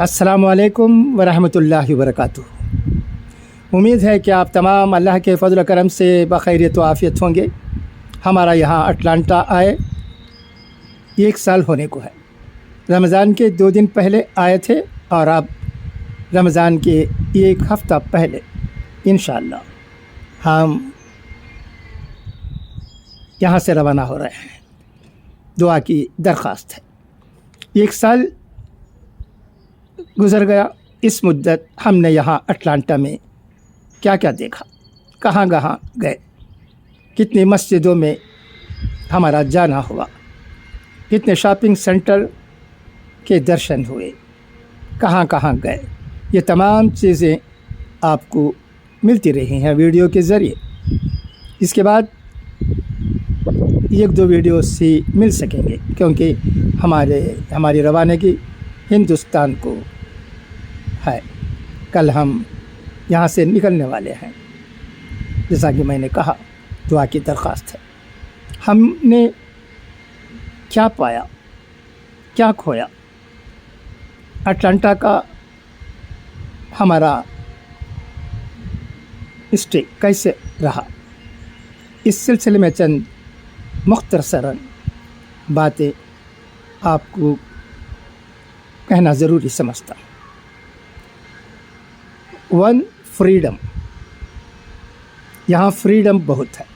अस्सलामु अलैकुम वरहमतुल्लाहि वबरकातुहू। उम्मीद है कि आप तमाम अल्लाह के फ़ज़ल करम से बख़ैरियत व आफ़ियत होंगे। हमारा यहाँ अटलांटा आए 1 साल होने को है। रमज़ान के 2 दिन पहले आए थे और अब रमज़ान के 1 हफ़्ता पहले इंशाअल्लाह हम यहाँ से रवाना हो रहे हैं। दुआ की दरख्वास्त है। 1 साल गुज़र गया। इस मुद्दत हमने यहाँ अटलांटा में क्या क्या देखा, कहाँ कहाँ गए, कितनी मस्जिदों में हमारा जाना हुआ, कितने शॉपिंग सेंटर के दर्शन हुए, कहाँ कहाँ गए, ये तमाम चीज़ें आपको मिलती रही हैं वीडियो के ज़रिए। इसके बाद 1-2 वीडियो से मिल सकेंगे क्योंकि हमारी रवानगी हिंदुस्तान को है। कल हम यहाँ से निकलने वाले हैं। जैसा कि मैंने कहा, दुआ की दरख्वास्त है। हमने क्या पाया, क्या खोया, अटलांटा का हमारा स्टे कैसे रहा, इस सिलसिले में चंद मुख्तसरन बातें आपको कहना ज़रूरी समझता हूँ। 1 फ्रीडम, यहाँ फ्रीडम बहुत है।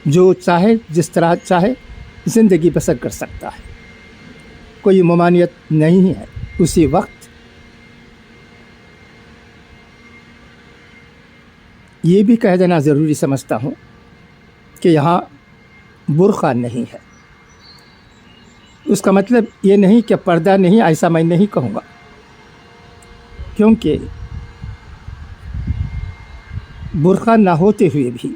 जो चाहे जिस तरह चाहे ज़िंदगी बसर कर सकता है, कोई ममानियत नहीं है। उसी वक्त ये भी कह देना ज़रूरी समझता हूँ कि यहाँ बुर्का नहीं है। उसका मतलब ये नहीं कि पर्दा नहीं, ऐसा मैं नहीं कहूँगा, क्योंकि बुर्का ना होते हुए भी,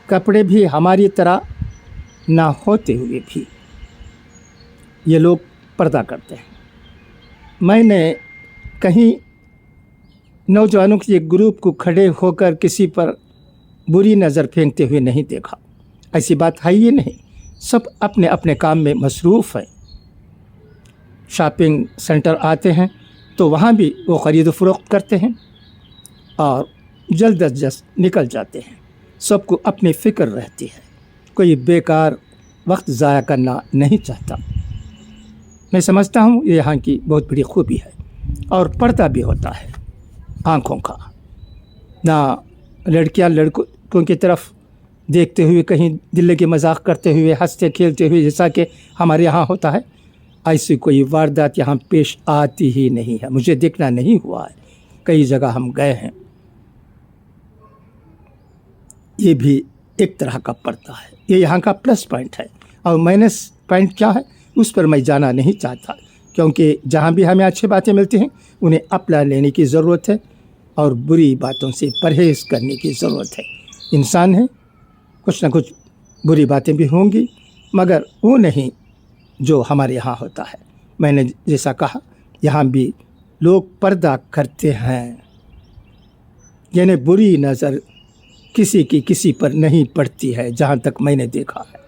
कपड़े भी हमारी तरह ना होते हुए भी ये लोग पर्दा करते हैं। मैंने कहीं नौजवानों के एक ग्रुप को खड़े होकर किसी पर बुरी नज़र फेंकते हुए नहीं देखा। ऐसी बात है ही नहीं। सब अपने अपने काम में मसरूफ़ हैं। शॉपिंग सेंटर आते हैं तो वहाँ भी वो ख़रीद फ़रोख्त करते हैं और जल्द अज जल्द निकल जाते हैं। सबको अपनी फ़िक्र रहती है। कोई बेकार वक्त ज़ाया करना नहीं चाहता। मैं समझता हूँ ये यहाँ की बहुत बड़ी खूबी है। और पर्दा भी होता है आँखों का। ना लड़कियाँ लड़कों की तरफ देखते हुए कहीं दिल के मजाक करते हुए, हंसते खेलते हुए, जैसा कि हमारे यहाँ होता है, ऐसी कोई वारदात यहाँ पेश आती ही नहीं है। मुझे देखना नहीं हुआ है। कई जगह हम गए हैं। ये भी एक तरह का पर्दा है। ये यहाँ का प्लस पॉइंट है। और माइनस पॉइंट क्या है उस पर मैं जाना नहीं चाहता, क्योंकि जहाँ भी हमें अच्छी बातें मिलती हैं उन्हें अपना लेने की ज़रूरत है और बुरी बातों से परहेज़ करने की ज़रूरत है। इंसान है, कुछ ना कुछ बुरी बातें भी होंगी, मगर वो नहीं जो हमारे यहाँ होता है। मैंने जैसा कहा, यहाँ भी लोग पर्दा करते हैं, यानी बुरी नज़र किसी की किसी पर नहीं पड़ती है, जहाँ तक मैंने देखा है।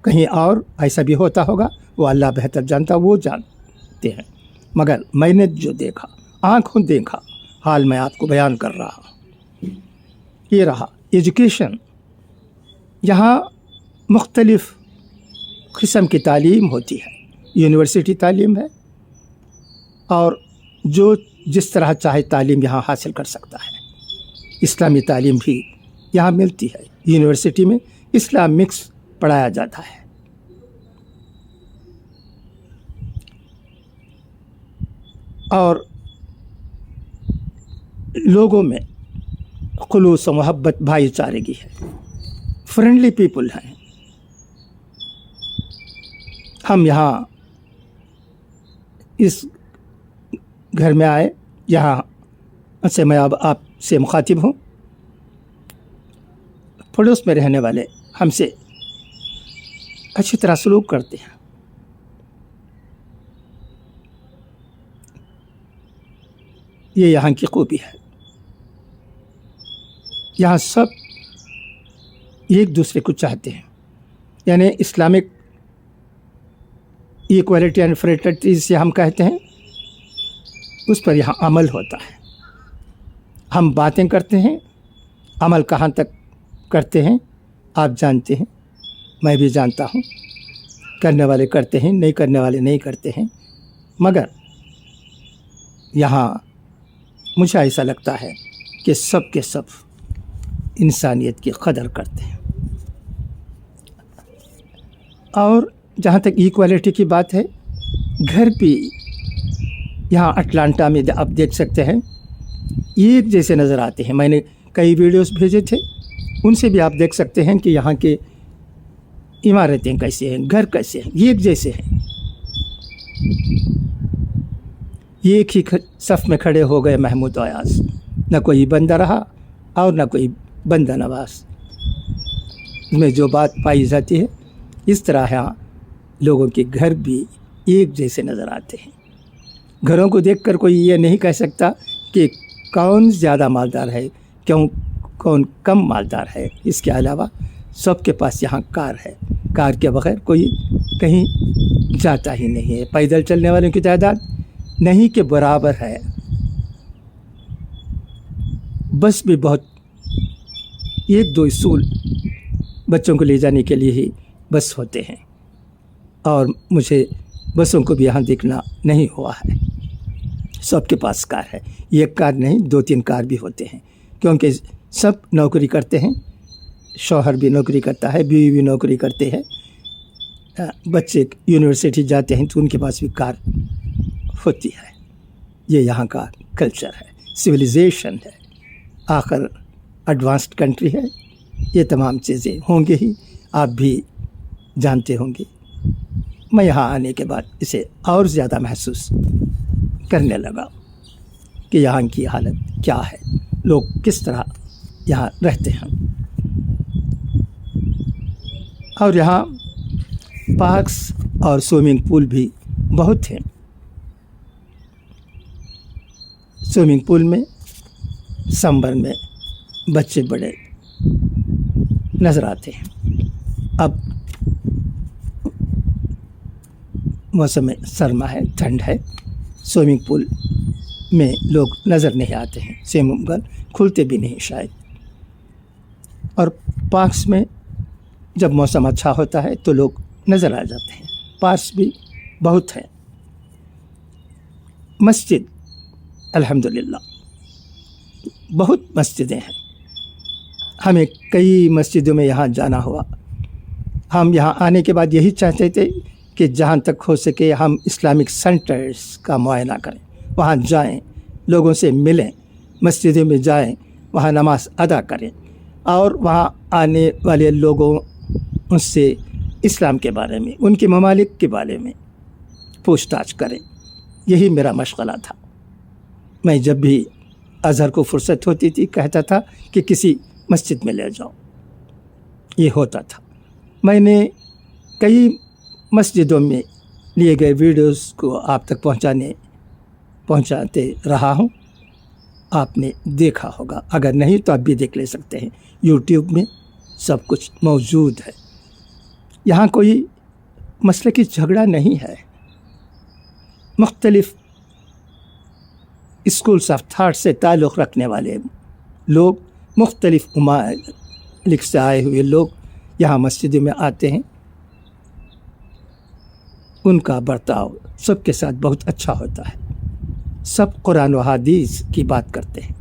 कहीं और ऐसा भी होता होगा, वो अल्लाह बेहतर जानता, वो जानते हैं। मगर मैंने जो देखा, आँखों देखा, हाल मैं आपको बयान कर रहा हूँ। ये रहा एजुकेशन। यहाँ मुख्तलिफ़ किस्म की तालीम होती है। यूनिवर्सिटी तालीम है और जो जिस तरह चाहे तालीम यहाँ हासिल कर सकता है। इस्लामी तालीम भी यहाँ मिलती है। यूनिवर्सिटी में इस्लामिक्स पढ़ाया जाता है। और लोगों में खुलूस व मोहब्बत भाईचारगी है। फ्रेंडली पीपल हैं। हम यहाँ इस घर में आए, यहाँ से मैं अब आपसे मुखातिब हूँ। पड़ोस में रहने वाले हमसे अच्छी तरह सलूक करते हैं। ये यहाँ की खूबी है। यहाँ सब एक दूसरे को चाहते हैं। यानी इस्लामिक इक्वलिटी एंड फ्रेटर्निटी से हम कहते हैं, उस पर यहाँ अमल होता है। हम बातें करते हैं, अमल कहाँ तक करते हैं आप जानते हैं, मैं भी जानता हूँ। करने वाले करते हैं, नहीं करने वाले नहीं करते हैं। मगर यहाँ मुझे ऐसा लगता है कि सब के सब इंसानियत की कदर करते हैं। और जहाँ तक इक्वालिटी की बात है, घर भी यहाँ अटलांटा में आप देख सकते हैं एक जैसे नज़र आते हैं। मैंने कई वीडियोस भेजे थे, उनसे भी आप देख सकते हैं कि यहाँ के इमारतें कैसे हैं, घर कैसे हैं, एक जैसे हैं। एक ही सफ़ में खड़े हो गए महमूद अयाज, न कोई बंदा रहा और न कोई बंदा नवाज में जो बात पाई जाती है। इस तरह यहाँ लोगों के घर भी एक जैसे नज़र आते हैं। घरों को देखकर कोई ये नहीं कह सकता कि कौन ज़्यादा मालदार है, कौन कम मालदार है। इसके अलावा सबके पास यहाँ कार है, कार के बगैर कोई कहीं जाता ही नहीं है। पैदल चलने वालों की तादाद नहीं के बराबर है। बस भी बहुत, एक दो स्कूल बच्चों को ले जाने के लिए ही बस होते हैं, और मुझे बसों को भी यहाँ देखना नहीं हुआ है। सबके पास कार है, एक कार नहीं 2-3 कार भी होते हैं, क्योंकि सब नौकरी करते हैं। शौहर भी नौकरी करता है, बीवी भी नौकरी करते हैं, बच्चे यूनिवर्सिटी जाते हैं तो उनके पास भी कार होती है। ये यहाँ का कल्चर है, सिविलाइजेशन है, आखिर एडवांस्ड कंट्री है। ये तमाम चीज़ें होंगे ही, आप भी जानते होंगे। मैं यहाँ आने के बाद इसे और ज़्यादा महसूस करने लगा कि यहाँ की हालत क्या है, लोग किस तरह यहाँ रहते हैं। और यहाँ पार्क्स और स्विमिंग पूल भी बहुत हैं। स्विमिंग पूल में समर में बच्चे बड़े नज़र आते हैं। अब मौसम सरमा है, ठंड है, स्विमिंग पूल में लोग नज़र नहीं आते हैं, स्विमिंग पूल खुलते भी नहीं शायद। और पार्क्स में जब मौसम अच्छा होता है तो लोग नज़र आ जाते हैं। पार्क्स भी बहुत हैं। मस्जिद अल्हम्दुलिल्लाह बहुत मस्जिदें हैं। हमें कई मस्जिदों में यहाँ जाना हुआ। हम यहाँ आने के बाद यही चाहते थे कि जहाँ तक हो सके हम इस्लामिक सेंटर्स का मुआयना करें, वहाँ जाएं, लोगों से मिलें, मस्जिदों में जाएं, वहाँ नमाज अदा करें और वहाँ आने वाले लोगों उनसे इस्लाम के बारे में, उनके ममालिक के बारे में पूछताछ करें। यही मेरा मशगला था। मैं जब भी अज़हर को फुर्सत होती थी कहता था कि किसी मस्जिद में ले जाओ, ये होता था। मैंने कई मस्जिदों में लिए गए वीडियोस को आप तक पहुंचाते रहा हूं। आपने देखा होगा, अगर नहीं तो आप भी देख ले सकते हैं, यूट्यूब में सब कुछ मौजूद है। यहाँ कोई मसले की झगड़ा नहीं है। मुख्तलिफ स्कूल्स ऑफ थॉट से ताल्लुक़ रखने वाले लोग, मुख्तलिफ ममालिक से आए हुए लोग यहाँ मस्जिदों में आते हैं। उनका बर्ताव सबके साथ बहुत अच्छा होता है। सब कुरान व हदीस की बात करते हैं।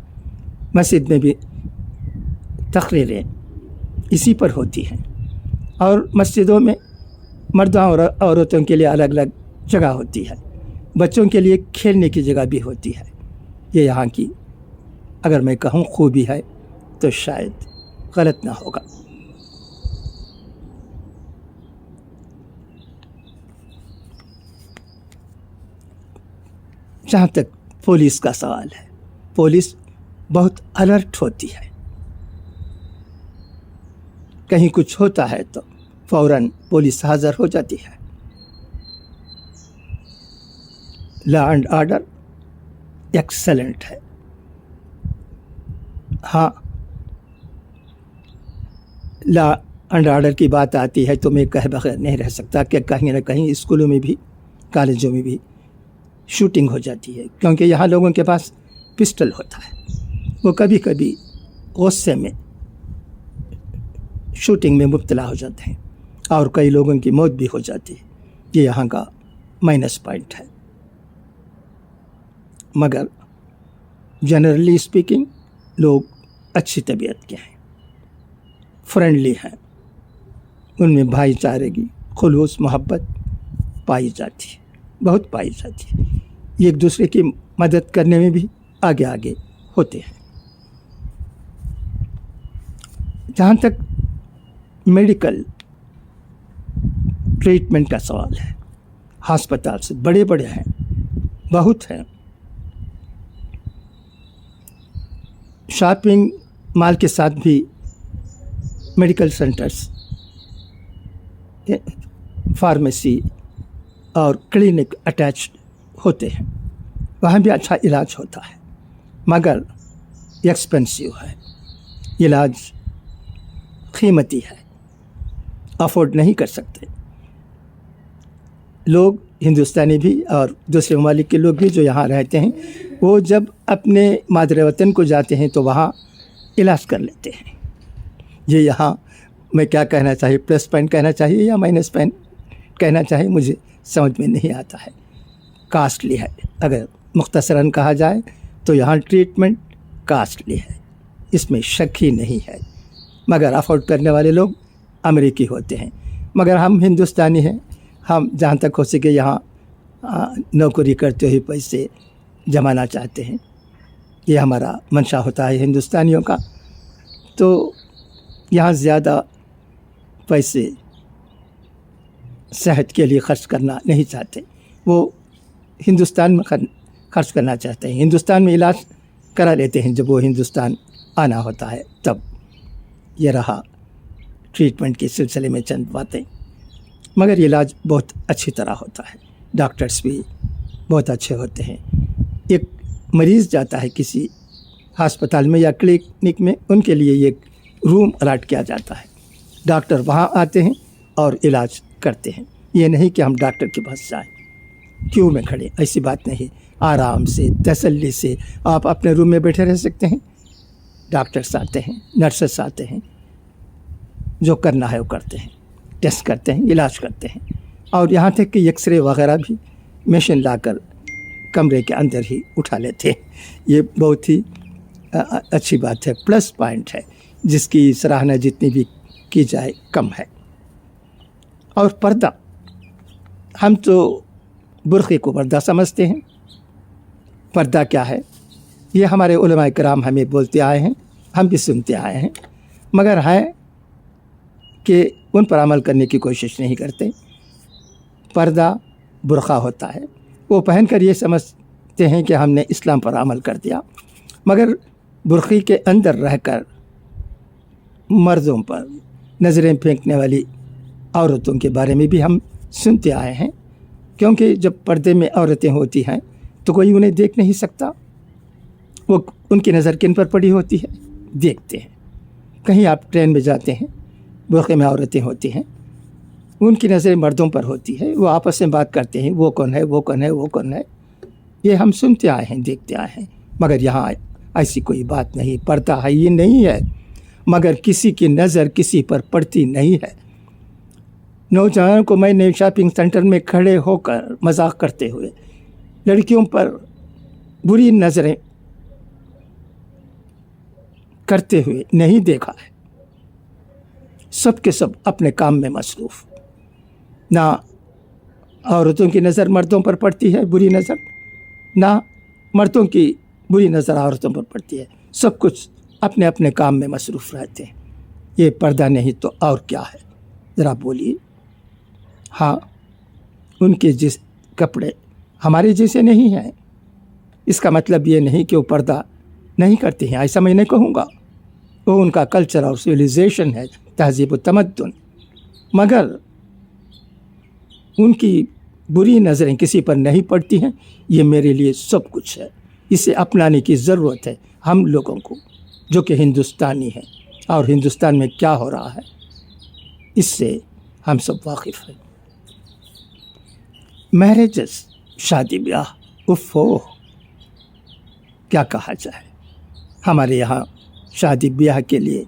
मस्जिद में भी तकरीरें इसी पर होती हैं। और मस्जिदों में मर्दों और औरतों के लिए अलग अलग जगह होती है, बच्चों के लिए खेलने की जगह भी होती है। ये यहाँ की अगर मैं कहूँ खूबी है तो शायद गलत ना होगा। जहाँ तक पुलिस का सवाल है, पुलिस बहुत अलर्ट होती है। कहीं कुछ होता है तो फ़ौरन पुलिस हाज़िर हो जाती है। लॉ एंड ऑर्डर एक्सेलेंट है। हाँ, लॉ एंड ऑर्डर की बात आती है तो मैं कहे बगैर नहीं रह सकता कि कहीं ना कहीं स्कूलों में भी कॉलेजों में भी शूटिंग हो जाती है, क्योंकि यहाँ लोगों के पास पिस्टल होता है। वो कभी कभी गुस्से में शूटिंग में मुब्तला हो जाते हैं और कई लोगों की मौत भी हो जाती है। ये यहाँ का माइनस पॉइंट है। मगर जनरली स्पीकिंग लोग अच्छी तबीयत के हैं, फ्रेंडली हैं, उनमें भाईचारे की खुलूस मोहब्बत पाई जाती है, बहुत पाई जाती है। एक दूसरे की मदद करने में भी आगे आगे होते हैं। जहाँ तक मेडिकल ट्रीटमेंट का सवाल है, अस्पताल से बड़े बड़े हैं, बहुत हैं। शॉपिंग मॉल के साथ भी मेडिकल सेंटर्स, फार्मेसी और क्लिनिक अटैच होते हैं, वहाँ भी अच्छा इलाज होता है, मगर एक्सपेंसिव है, इलाज कीमती है, अफोर्ड नहीं कर सकते लोग। हिंदुस्तानी भी और दूसरे ममालिक के लोग भी जो यहाँ रहते हैं, वो जब अपने मादरे वतन को जाते हैं तो वहाँ इलाज कर लेते हैं। ये यहाँ मैं क्या कहना चाहिए, प्लस पॉइंट कहना चाहिए या माइनस पॉइंट कहना चाहिए, मुझे समझ में नहीं आता है। कास्टली है, अगर मुख्तसरन कहा जाए तो यहाँ ट्रीटमेंट कास्टली है, इसमें शक ही नहीं है। मगर अफोर्ड करने वाले लोग अमेरिकी होते हैं, मगर हम हिंदुस्तानी हैं। हम जहाँ तक हो सके यहाँ नौकरी करते हुए पैसे जमाना चाहते हैं, ये हमारा मंशा होता है हिंदुस्तानियों का। तो यहाँ ज़्यादा पैसे सेहत के लिए खर्च करना नहीं चाहते, वो हिंदुस्तान में खर्च करना चाहते हैं। हिंदुस्तान में इलाज करा लेते हैं जब वो हिंदुस्तान आना होता है तब। ये रहा ट्रीटमेंट के सिलसिले में चंद बातें, मगर इलाज बहुत अच्छी तरह होता है, डॉक्टर्स भी बहुत अच्छे होते हैं। एक मरीज़ जाता है किसी अस्पताल में या क्लिनिक में, उनके लिए एक रूम अलॉट किया जाता है, डॉक्टर वहाँ आते हैं और इलाज करते हैं। ये नहीं कि हम डॉक्टर के पास जाएं, क्यों में खड़े, ऐसी बात नहीं। आराम से तसल्ली से आप अपने रूम में बैठे रह सकते हैं, डॉक्टर्स आते हैं, नर्सेस आते हैं, जो करना है वो करते हैं, टेस्ट करते हैं, इलाज करते हैं। और यहाँ तक कि एक्सरे वगैरह भी मशीन लाकर कमरे के अंदर ही उठा लेते हैं। ये बहुत ही अच्छी बात है, प्लस पॉइंट है, जिसकी सराहना जितनी भी की जाए कम है। और पर्दा, हम तो बुर्क़े को पर्दा समझते हैं। पर्दा क्या है, ये हमारे उलमाए किराम हमें बोलते आए हैं, हम भी सुनते आए हैं, मगर है कि उन पर अमल करने की कोशिश नहीं करते। पर्दा बुर्क़ा होता है, वो पहनकर ये समझते हैं कि हमने इस्लाम पर अमल कर दिया, मगर बुर्क़े के अंदर रहकर मर्दों पर नज़रें फेंकने वाली औरतों के बारे में भी हम सुनते आए हैं। क्योंकि जब पर्दे में औरतें होती हैं तो कोई उन्हें देख नहीं सकता, वो उनकी नज़र किन पर पड़ी होती है, देखते हैं। कहीं आप ट्रेन में जाते हैं, बुर्क़े में औरतें होती हैं, उनकी नज़रें मर्दों पर होती है, वो आपस में बात करते हैं, वो कौन है, वो कौन है, वो कौन है। ये हम सुनते आए हैं, देखते आए हैं, मगर यहाँ ऐसी कोई बात नहीं। पर्दा है ये नहीं है, मगर किसी की नज़र किसी पर पड़ती नहीं है। नौजवान को मैंने शॉपिंग सेंटर में खड़े होकर मजाक करते हुए लड़कियों पर बुरी नज़रें करते हुए नहीं देखा है। सब के सब अपने काम में मसरूफ़, ना औरतों की नज़र मर्दों पर पड़ती है बुरी नज़र, ना मर्दों की बुरी नज़र औरतों पर पड़ती है। सब कुछ अपने अपने काम में मसरूफ़ रहते हैं। ये पर्दा नहीं तो और क्या है, ज़रा बोलिए। हाँ, उनके जिस कपड़े हमारे जैसे नहीं हैं, इसका मतलब ये नहीं कि वो पर्दा नहीं करते हैं, ऐसा मैं नहीं कहूँगा। वो उनका कल्चर और सिविलाइजेशन है, तहज़ीब व तमद्दुन, मगर उनकी बुरी नज़रें किसी पर नहीं पड़ती हैं। ये मेरे लिए सब कुछ है, इसे अपनाने की ज़रूरत है हम लोगों को, जो कि हिंदुस्तानी हैं, और हिंदुस्तान में क्या हो रहा है इससे हम सब वाकिफ़ हैं। मैरिजेस, शादी ब्याह, उफ़ो क्या कहा जाए। हमारे यहाँ शादी ब्याह के लिए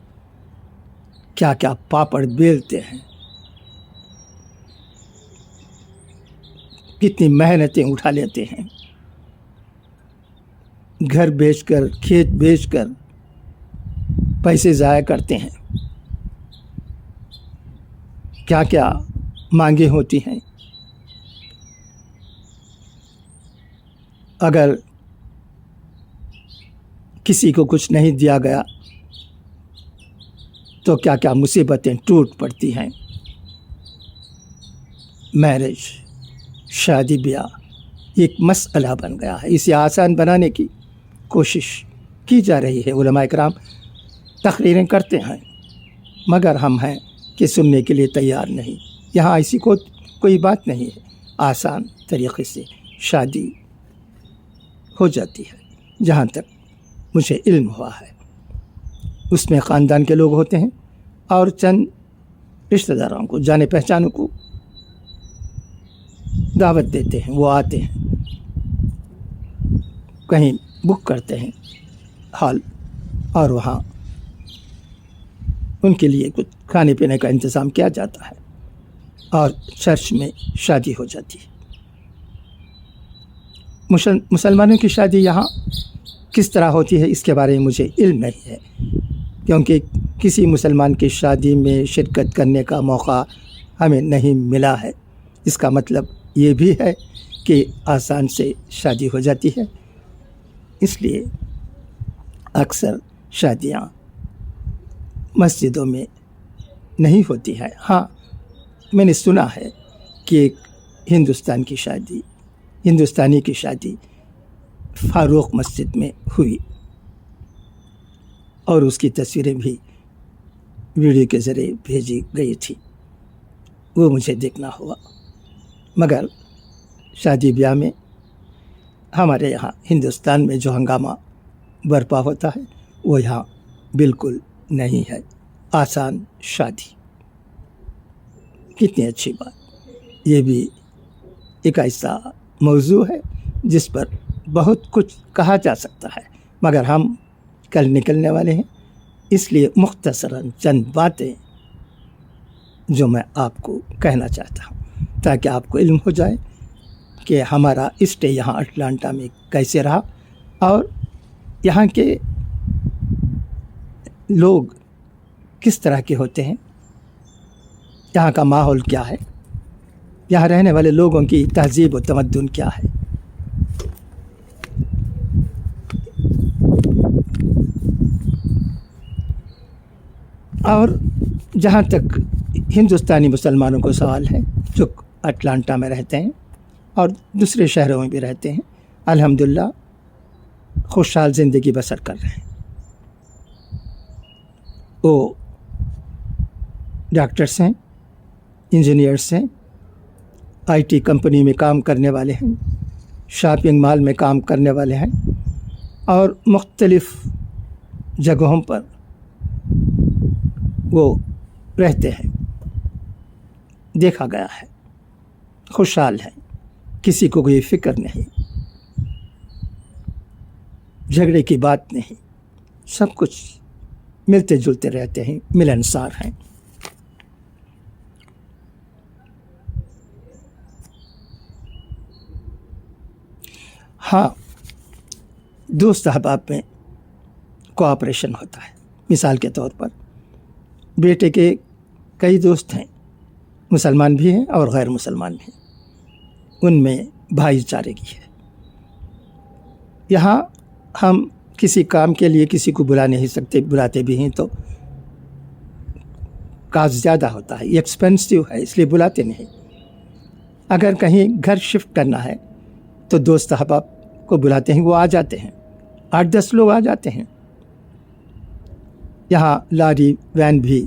क्या क्या पापड़ बेलते हैं, कितनी मेहनतें उठा लेते हैं, घर बेचकर, खेत बेचकर पैसे ज़ाया करते हैं, क्या क्या मांगे होती हैं। अगर किसी को कुछ नहीं दिया गया तो क्या क्या मुसीबतें टूट पड़ती हैं। मैरिज, शादी ब्याह एक मसला बन गया है। इसे आसान बनाने की कोशिश की जा रही है। उलमा इकराम तकरीरें करते हैं, मगर हम हैं कि सुनने के लिए तैयार नहीं। यहाँ ऐसी कोई बात नहीं है। आसान तरीक़े से शादी हो जाती है। जहाँ तक मुझे इल्म हुआ है, उसमें ख़ानदान के लोग होते हैं और चंद रिश्तेदारों को, जाने पहचानों को दावत देते हैं। वो आते हैं, कहीं बुक करते हैं हॉल, और वहाँ उनके लिए कुछ खाने पीने का इंतज़ाम किया जाता है और चर्च में शादी हो जाती है। मुसलमानों की शादी यहाँ किस तरह होती है इसके बारे में मुझे इल्म नहीं है, क्योंकि किसी मुसलमान की शादी में शिरकत करने का मौका हमें नहीं मिला है। इसका मतलब ये भी है कि आसान से शादी हो जाती है। इसलिए अक्सर शादियाँ मस्जिदों में नहीं होती है। हाँ, मैंने सुना है कि एक हिंदुस्तानी की शादी फ़ारूक मस्जिद में हुई और उसकी तस्वीरें भी वीडियो के ज़रिए भेजी गई थी। वो मुझे देखना हुआ। मगर शादी ब्याह में हमारे यहाँ हिंदुस्तान में जो हंगामा बर्पा होता है वो यहाँ बिल्कुल नहीं है। आसान शादी, कितनी अच्छी बात। ये भी एक ऐसा मौजू है जिस पर बहुत कुछ कहा जा सकता है, मगर हम कल निकलने वाले हैं। इसलिए मुख्तसरन चंद बातें जो मैं आपको कहना चाहता हूँ, ताकि आपको इल्म हो जाए कि हमारा स्टे यहाँ अटलांटा में कैसे रहा और यहाँ के लोग किस तरह के होते हैं, यहाँ का माहौल क्या है, यहाँ रहने वाले लोगों की तहज़ीब व तमद्दुन क्या है। और जहाँ तक हिंदुस्तानी मुसलमानों को सवाल है जो अटलांटा में रहते हैं और दूसरे शहरों में भी रहते हैं, अल्हम्दुलिल्लाह खुशहाल ज़िंदगी बसर कर रहे हैं। वो डॉक्टर्स हैं, इंजीनियर्स हैं, आईटी कंपनी में काम करने वाले हैं, शॉपिंग मॉल में काम करने वाले हैं और मुख्तलिफ़ जगहों पर वो रहते हैं। देखा गया है, खुशहाल है, किसी को कोई फ़िक्र नहीं, झगड़े की बात नहीं, सब कुछ मिलते जुलते रहते हैं, मिलनसार हैं। हाँ, दोस्त अहबाब में कोऑपरेशन होता है। मिसाल के तौर पर बेटे के कई दोस्त हैं, मुसलमान भी हैं और गैर मुसलमान भी हैं, उनमें भाईचारे की है। यहाँ हम किसी काम के लिए किसी को बुला नहीं सकते, बुलाते भी हैं तो कास्ट ज़्यादा होता है, एक्सपेंसिव है, इसलिए बुलाते नहीं। अगर कहीं घर शिफ्ट करना है तो दोस्त अहबाब को बुलाते हैं, वो आ जाते हैं, 8-10 लोग आ जाते हैं। यहाँ लारी वैन भी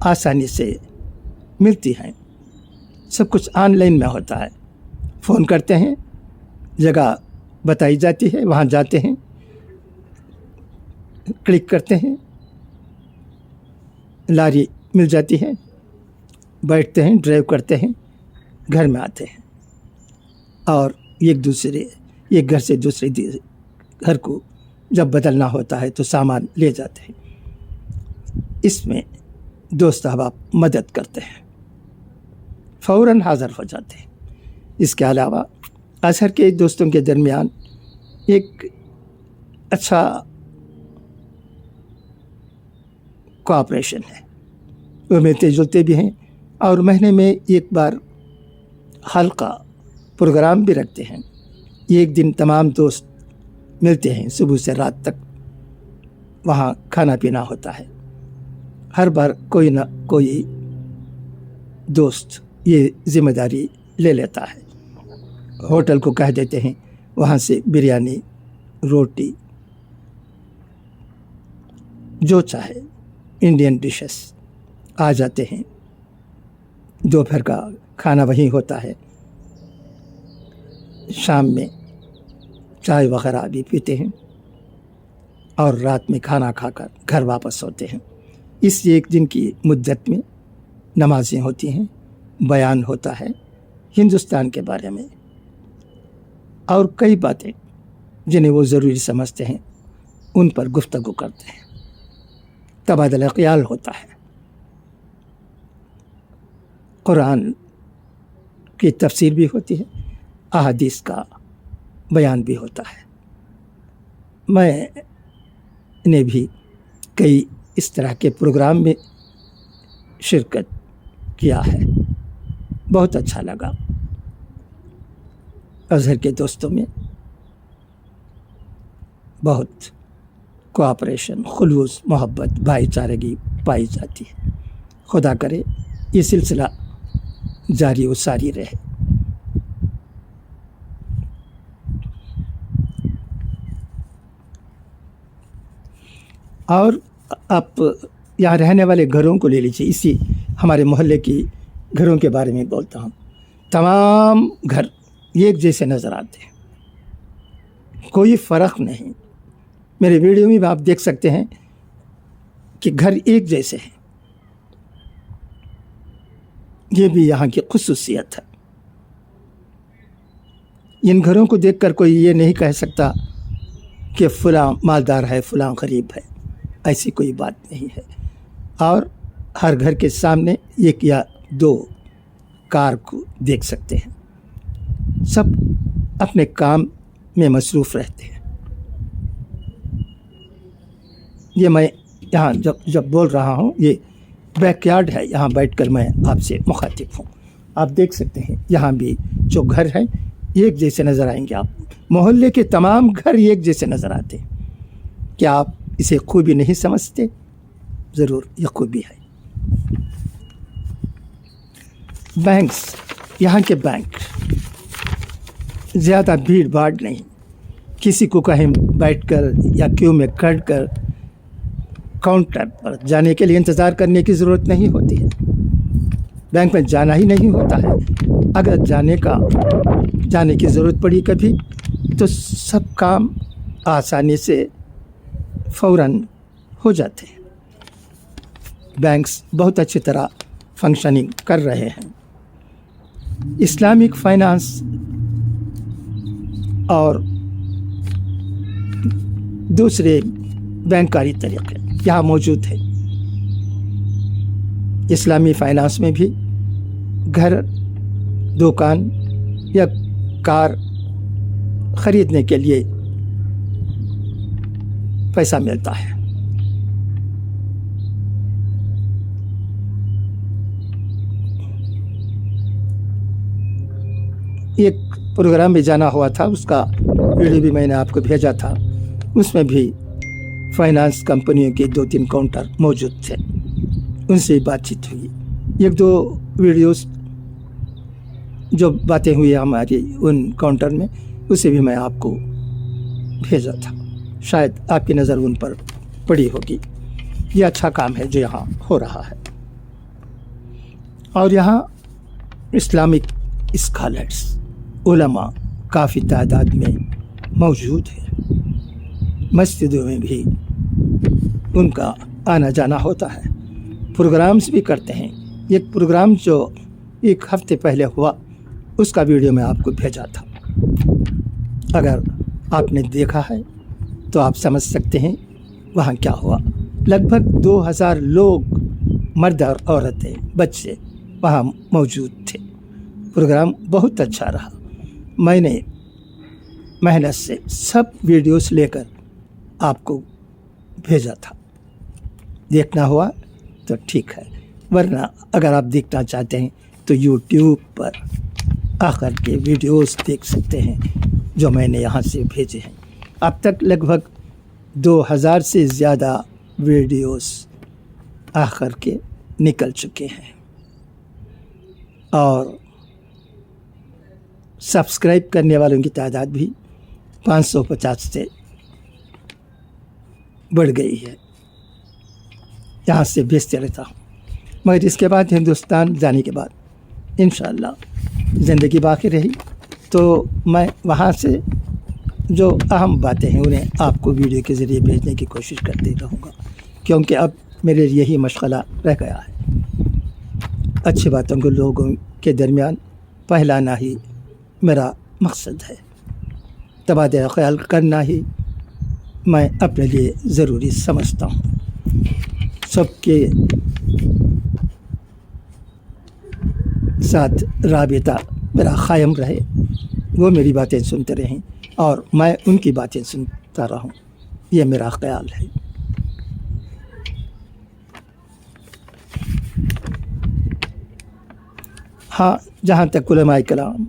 आसानी से मिलती हैं, सब कुछ ऑनलाइन में होता है। फ़ोन करते हैं, जगह बताई जाती है, वहाँ जाते हैं, क्लिक करते हैं, लारी मिल जाती है, बैठते हैं, ड्राइव करते हैं, घर में आते हैं। اور एक घर से दूसरे घर को जब बदलना होता है तो सामान ले जाते हैं। इसमें दोस्त अहबाब मदद करते हैं, फ़ौरन हाज़िर हो जाते हैं। इसके अलावा असर के दोस्तों के दरमियान एक अच्छा कोऑपरेशन है। वो मिलते जुलते भी हैं और महीने में एक बार हल्का प्रोग्राम भी रखते हैं। एक दिन तमाम दोस्त मिलते हैं, सुबह से रात तक वहाँ खाना पीना होता है। हर बार कोई ना कोई दोस्त ये जिम्मेदारी ले लेता है। होटल को कह देते हैं, वहाँ से बिरयानी, रोटी, जो चाहे इंडियन डिशेस आ जाते हैं। दोपहर का खाना वहीं होता है। शाम में चाय वगैरह भी पीते हैं और रात में खाना खाकर घर वापस होते हैं। इस एक दिन की मुद्दत में नमाज़ें होती हैं, बयान होता है हिंदुस्तान के बारे में और कई बातें जिन्हें वो ज़रूरी समझते हैं उन पर गुफ्तगू करते हैं। तबादला ख्याल होता है, कुरान की तफसीर भी होती है, अहादीस का बयान भी होता है। मैंने भी कई इस तरह के प्रोग्राम में शिरकत किया है, बहुत अच्छा लगा। अज़हर के दोस्तों में बहुत कोऑपरेशन, खुलूस, मोहब्बत, भाईचारगी पाई जाती है। खुदा करे ये सिलसिला जारी व सारी रहे। और आप यहाँ रहने वाले घरों को ले लीजिए, इसी हमारे मोहल्ले की घरों के बारे में बोलता हूँ। तमाम घर एक जैसे नज़र आते हैं, कोई फ़र्क नहीं। मेरे वीडियो में भी आप देख सकते हैं कि घर एक जैसे हैं। ये भी यहाँ की खुसूसियत है। इन घरों को देखकर कोई ये नहीं कह सकता कि फ़लाँ मालदार है, फ़लाँ गरीब है, ऐसी कोई बात नहीं है। और हर घर के सामने एक या दो कार को देख सकते हैं। सब अपने काम में मसरूफ़ रहते हैं। ये मैं यहाँ जब बोल रहा हूँ, ये बैकयार्ड है, यहाँ बैठकर मैं आपसे मुखातिब हूँ। आप देख सकते हैं यहाँ भी जो घर हैं एक जैसे नज़र आएंगे। आप मोहल्ले के तमाम घर एक जैसे नज़र आते हैं। क्या आप इसे खूबी नहीं समझते? ज़रूर ये खूबी है। बैंक्स, यहाँ के बैंक ज़्यादा भीड़ भाड़ नहीं। किसी को कहीं बैठकर या क्यू में खड़ कर काउंटर पर जाने के लिए इंतज़ार करने की ज़रूरत नहीं होती है। बैंक में जाना ही नहीं होता है। अगर जाने की ज़रूरत पड़ी कभी तो सब काम आसानी से फ़ौरन हो जाते हैं। बैंक्स बहुत अच्छी तरह फंक्शनिंग कर रहे हैं। इस्लामिक फाइनेंस और दूसरे बैंकारी तरीक़े यहाँ मौजूद है। इस्लामी फाइनेंस में भी घर, दुकान या कार ख़रीदने के लिए पैसा मिलता है। एक प्रोग्राम में जाना हुआ था, उसका वीडियो भी मैंने आपको भेजा था। उसमें भी फाइनेंस कंपनियों के 2-3 काउंटर मौजूद थे, उनसे बातचीत हुई। एक दो वीडियोस जो बातें हुई हमारी उन काउंटर में, उसे भी मैं आपको भेजा था। शायद आपकी नज़र उन पर पड़ी होगी। ये अच्छा काम है जो यहाँ हो रहा है। और यहाँ इस्लामिक स्कॉलर्स, उलमा काफ़ी तादाद में मौजूद है। मस्जिदों में भी उनका आना जाना होता है। प्रोग्राम्स भी करते हैं। एक प्रोग्राम जो 1 हफ्ते पहले हुआ, उसका वीडियो मैं आपको भेजा था। اگر آپ نے دیکھا ہے تو آپ سمجھ سکتے ہیں وہاں کیا ہوا۔ لگ بھگ 2000 لوگ، مرد اور عورتیں، بچے وہاں موجود تھے۔ پروگرام بہت اچھا رہا۔ میں نے محنت سے سب ویڈیوز لے کر آپ کو بھیجا تھا، دیکھنا ہوا تو ٹھیک ہے، ورنہ اگر آپ دیکھنا چاہتے ہیں تو یوٹیوب پر آ کر کے ویڈیوز دیکھ سکتے ہیں جو میں نے یہاں سے بھیجے ہیں۔ اب تک لگ بھگ 2000 سے زیادہ ویڈیوز آ کر کے نکل چکے ہیں، اور سبسکرائب کرنے والوں کی تعداد بھی 550 سے بڑھ گئی ہے۔ یہاں سے بھیجتے رہتا ہوں، مگر اس کے بعد ہندوستان جانے کے بعد انشاءاللہ زندگی باقی رہی تو میں وہاں سے جو اہم باتیں ہیں انہیں آپ کو ویڈیو کے ذریعے بھیجنے کی کوشش کرتے رہوں گا، کیونکہ اب میرے یہی مشغلہ رہ گیا ہے۔ اچھی باتوں کو لوگوں کے درمیان پھیلانا ہی میرا مقصد ہے، تبادلہ خیال کرنا ہی میں اپنے لیے ضروری سمجھتا ہوں۔ سب کے ساتھ رابطہ میرا قائم رہے، وہ میری باتیں سنتے رہیں اور میں ان کی باتیں سنتا رہوں، یہ میرا خیال ہے۔ ہاں، جہاں تک علماء کرام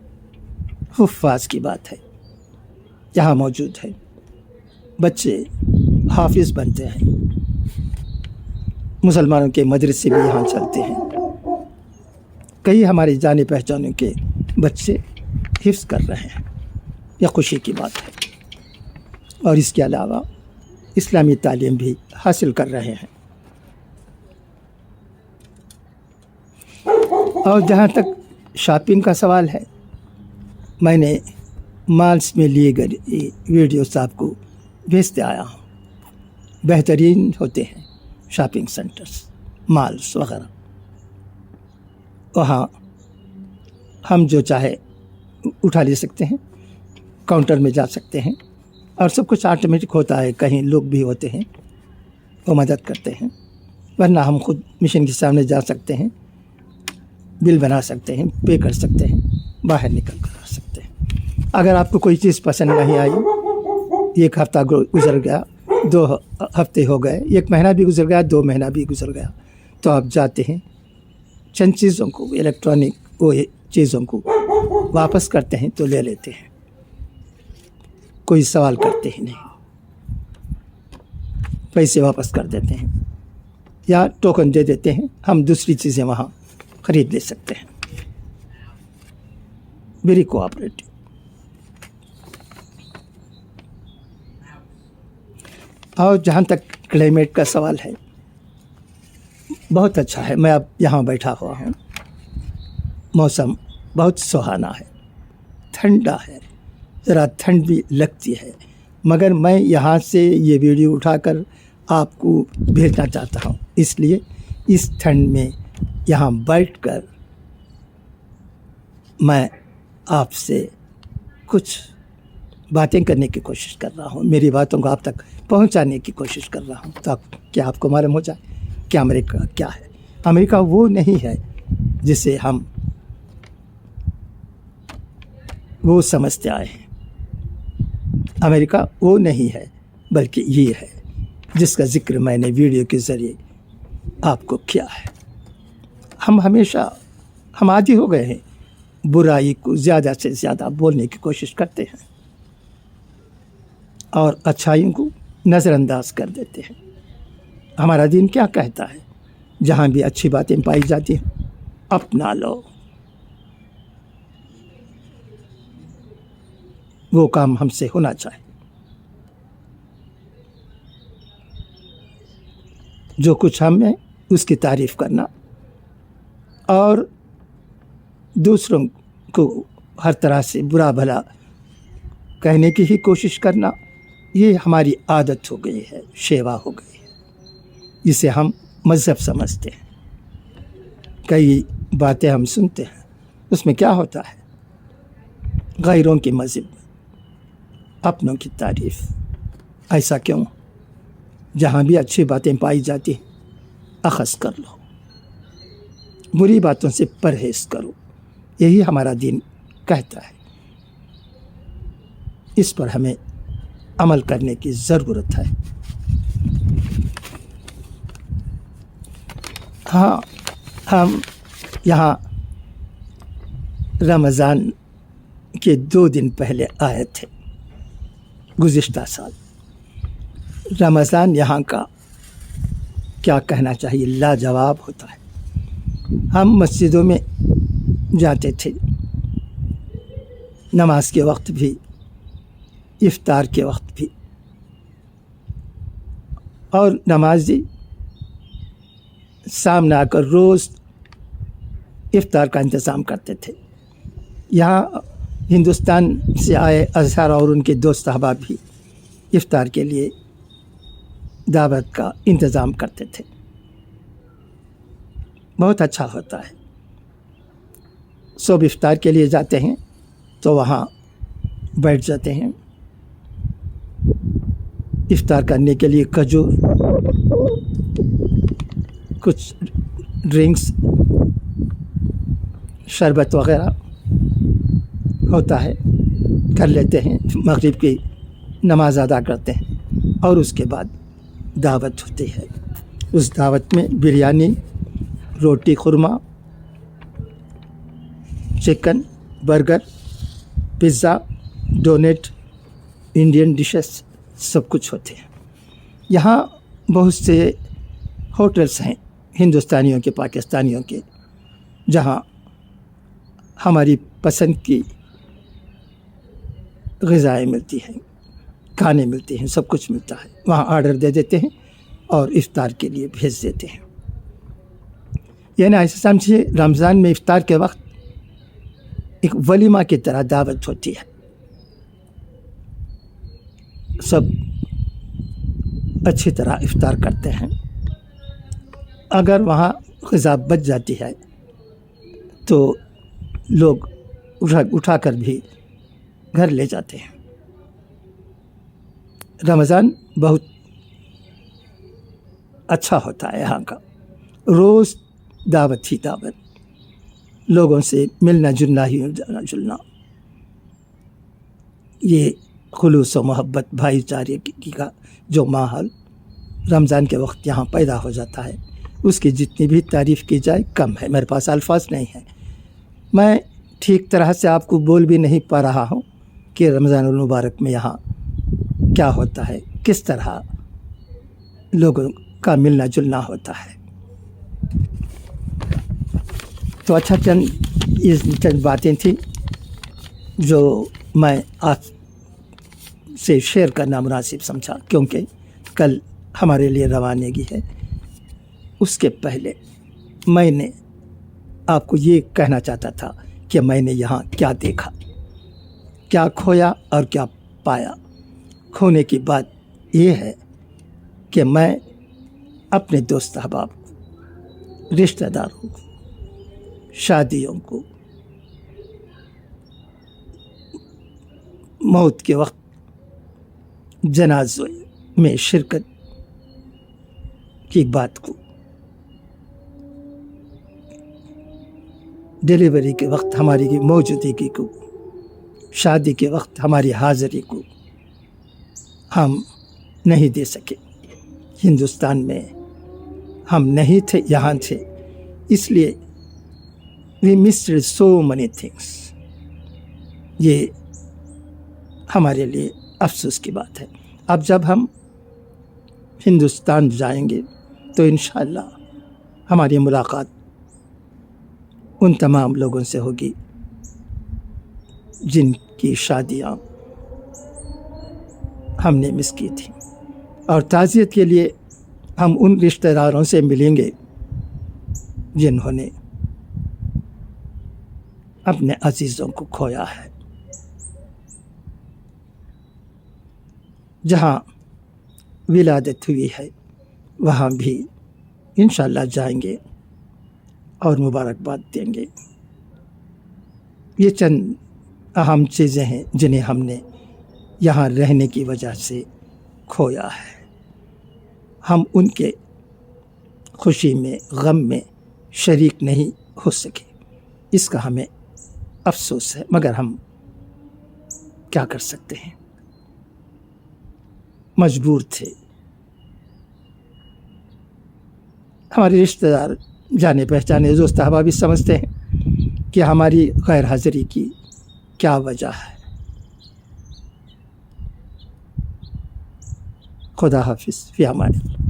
حفاظ کی بات ہے، یہاں موجود ہے، بچے حافظ بنتے ہیں، مسلمانوں کے مدرسے بھی یہاں چلتے ہیں، کئی ہمارے جانے پہچانے کے بچے حفظ کر رہے ہیں، یہ خوشی کی بات ہے، اور اس کے علاوہ اسلامی تعلیم بھی حاصل کر رہے ہیں۔ اور جہاں تک شاپنگ کا سوال ہے، میں نے مالس میں لیے گئے ویڈیوز آپ کو بھیجتے آیا ہوں، بہترین ہوتے ہیں شاپنگ سینٹرز، مالس وغیرہ، وہاں ہم جو چاہے اٹھا لے سکتے ہیں، کاؤنٹر میں جا سکتے ہیں، اور سب کچھ آٹومیٹک ہوتا ہے، کہیں لوگ بھی ہوتے ہیں وہ مدد کرتے ہیں، ورنہ ہم خود مشین کے سامنے جا سکتے ہیں، بل بنا سکتے ہیں، پے کر سکتے ہیں، باہر نکل کر آ سکتے ہیں۔ اگر آپ کو کوئی چیز پسند نہیں آئی، 1 ہفتہ گزر گیا، 2 ہفتے ہو گئے، 1 مہینہ بھی گزر گیا، 2 مہینہ بھی گزر گیا، تو آپ جاتے ہیں، چند چیزوں کو، الیکٹرانک وہ چیزوں کو واپس کرتے ہیں تو لے لیتے ہیں، کوئی سوال کرتے ہی نہیں، پیسے واپس کر دیتے ہیں یا ٹوکن دے دیتے ہیں، ہم دوسری چیزیں وہاں خرید لے سکتے ہیں۔ Very cooperative. اور جہاں تک کلائمیٹ کا سوال ہے، بہت اچھا ہے، میں اب یہاں بیٹھا ہوا ہوں، موسم بہت سہانا ہے، ٹھنڈا ہے، ذرا ٹھنڈ بھی لگتی ہے، مگر میں یہاں سے یہ ویڈیو اٹھا کر آپ کو بھیجنا چاہتا ہوں، اس لیے اس ٹھنڈ میں یہاں بیٹھ کر میں آپ سے کچھ باتیں کرنے کی کوشش کر رہا ہوں، میری باتوں کو آپ تک پہنچانے کی کوشش کر رہا ہوں، تاکہ آپ کو معلوم ہو جائے کہ امریکہ کیا ہے۔ امریکہ وہ نہیں ہے جسے ہم وہ سمجھتے آئے ہیں، امریکہ وہ نہیں ہے، بلکہ یہ ہے جس کا ذکر میں نے ویڈیو کے ذریعے آپ کو کیا ہے۔ ہم عادی ہو گئے ہیں، برائی کو زیادہ سے زیادہ بولنے کی کوشش کرتے ہیں اور اچھائیوں کو نظر انداز کر دیتے ہیں۔ ہمارا دین کیا کہتا ہے؟ جہاں بھی اچھی باتیں پائی جاتی ہیں اپنا لو، وہ کام ہم سے ہونا چاہیے۔ جو کچھ ہم ہیں اس کی تعریف کرنا اور دوسروں کو ہر طرح سے برا بھلا کہنے کی ہی کوشش کرنا، یہ ہماری عادت ہو گئی ہے، شیوا ہو گئی ہے، جسے ہم مذہب سمجھتے ہیں۔ کئی باتیں ہم سنتے ہیں، اس میں کیا ہوتا ہے؟ गैरों की मज़िब, अपनों की तारीफ़। ऐसा क्यों? जहाँ भी अच्छी बातें पाई जाती हैं अख़ज़ कर लो, बुरी बातों से परहेज़ करो। यही हमारा दीन कहता है। इस पर हमें अमल करने की ज़रूरत है। हाँ, हम यहाँ रमज़ान के 2 दिन पहले आए थे गुज़िश्ता साल। रमज़ान यहाँ का क्या कहना चाहिए, लाजवाब होता है। हम मस्जिदों में जाते थे, नमाज के वक्त भी, इफ्तार के वक्त भी, और नमाजी सामने आकर रोज़ इफ्तार का इंतज़ाम करते थे। यहाँ हिंदुस्तान से आए अज़हर और उनके दोस्त अहबाब भी इफ्तार के लिए दावत का इंतज़ाम करते थे। बहुत अच्छा होता है। सब इफ्तार के लिए जाते हैं तो वहाँ बैठ जाते हैं। इफ्तार करने के लिए खजूर, कुछ ड्रिंक्स, शरबत वग़ैरह होता है, कर लेते हैं। मगरिब की नमाज अदा करते हैं और उसके बाद दावत होती है। उस दावत में बिरयानी, रोटी खुरमा, chicken, burger, pizza, donut, Indian dishes सब कुछ होते हैं। यहाँ बहुत से होटल्स हैं हिंदुस्तानियों के, पाकिस्तानियों के, जहाँ हमारी पसंद की ग़िज़ाएँ मिलती हैं, खाने मिलते हैं, सब कुछ मिलता है। वहाँ आर्डर दे देते हैं और इफ्तार के लिए भेज देते हैं। यानी ऐसे समझिए रमज़ान में इफ्तार के वक्त एक वलीमा की तरह दावत होती है। सब अच्छी तरह इफ्तार करते हैं। अगर वहाँ ग़िज़ा बच जाती है तो लोग उठाकर भी घर ले जाते हैं। रमज़ान बहुत अच्छा होता है यहाँ का। रोज़ दावत ही दावत, लोगों से मिलना जुलना ही जाना जुलना, ये खुलूस व मोहब्बत, भाईचारे की का जो माहौल रमज़ान के वक्त यहाँ पैदा हो जाता है, उसकी जितनी भी तारीफ़ की जाए कम है। मेरे पास अल्फाज नहीं है। मैं ठीक तरह से आपको बोल भी नहीं पा रहा हूँ कि रमज़ानुल मुबारक में यहाँ क्या होता है, किस तरह लोगों का मिलना जुलना होता है। तो अच्छा, चंद बातें थी जो मैं आज से शेयर करना मुनासिब समझा, क्योंकि कल हमारे लिए रवानगी है। उसके पहले मैंने आपको ये कहना चाहता था कि मैंने यहाँ क्या देखा, क्या खोया और क्या पाया। खोने की बात ये है कि मैं अपने दोस्त अहबाब को, रिश्तेदारों को, शादियों को, मौत के वक्त जनाज़ों में शिरकत की बात को, डिलीवरी के वक्त हमारी मौजूदगी को, शादी के वक्त हमारी हाज़िरी को हम नहीं दे सके। हिंदुस्तान में हम नहीं थे, यहाँ थे, इसलिए we missed so many things। ये हमारे लिए अफसोस की बात है। अब जब हम हिंदुस्तान जाएंगे तो इंशाअल्लाह हमारी मुलाकात उन तमाम लोगों से होगी जिनकी शादियाँ हमने मिस की थी, और ताज़ियत के लिए हम उन रिश्तेदारों से मिलेंगे जिन्होंने अपने अजीज़ों को खोया है। जहाँ विलादत हुई है वहाँ भी इंशाअल्लाह जाएंगे और मुबारकबाद देंगे। ये चंद اہم چیزیں ہیں جنہیں ہم نے یہاں رہنے کی وجہ سے کھویا ہے۔ ہم ان کے خوشی میں غم میں شریک نہیں ہو سکے، اس کا ہمیں افسوس ہے، مگر ہم کیا کر سکتے ہیں، مجبور تھے۔ ہمارے رشتہ دار، جانے پہچانے دوست احباب بھی سمجھتے ہیں کہ ہماری غیر حاضری کی کیا وجہ ہے۔ خدا حافظ، فی امان اللہ۔